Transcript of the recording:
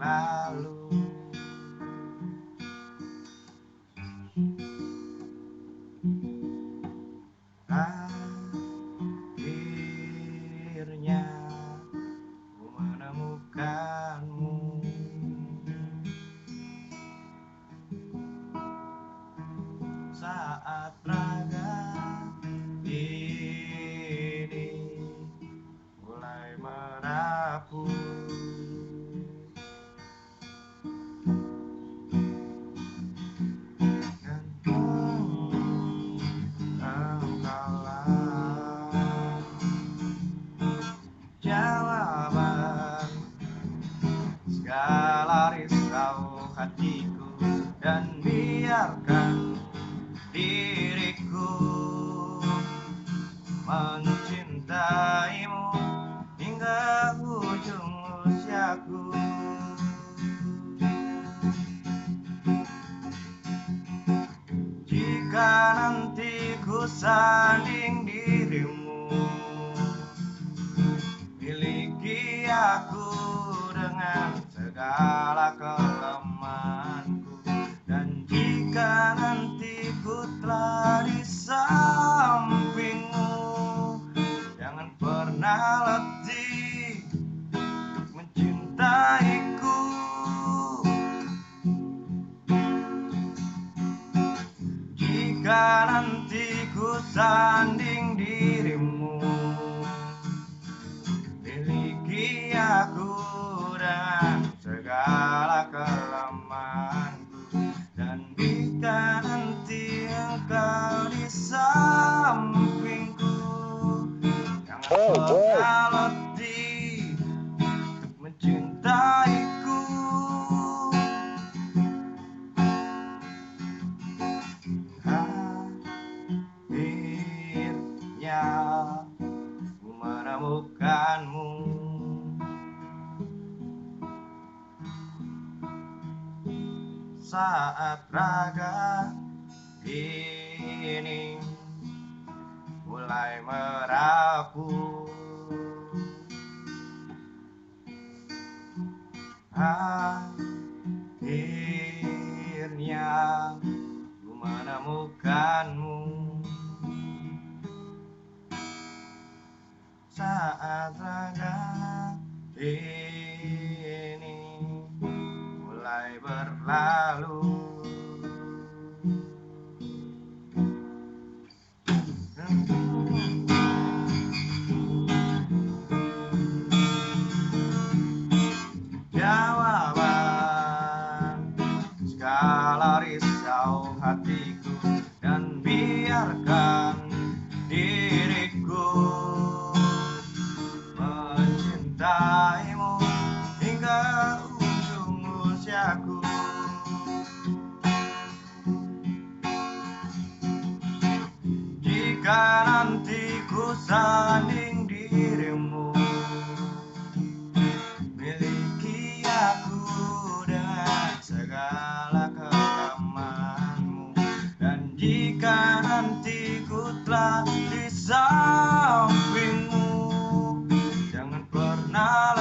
berlalu. Akhirnya ku menemukanmu. Saat raga ini mulai merapuh, dan engkaulah jawaban segala risau hatiku, dan biarkan diriku mencintaimu hingga ujung usiaku. Jika nanti ku sanding dirimu, miliki aku dengan segala kelemahanku. Dan jika nanti ku telah di sampingmu, jangan pernah letih untuk mencintaiku. Jika nanti ku sanding dirimu, miliki aku dengan segala kelemahanku. Dan jika nanti engkau di sampingku, jangan pernah letih untuk mencintaiku. Akhirnya ku menemukanmu. Saat raga ini mulai merapuh, akhirnya ku menemukanmu. Saat raga ini mulai berlalu. Jawaban segala risau hatiku, dan biarkan diriku mencintaimu hingga ujung usiaku. Jika nanti ku sanding dirimu, miliki aku dengan segala kelemahanmu. Dan jika nanti ku telah di sampingmu, jangan pernah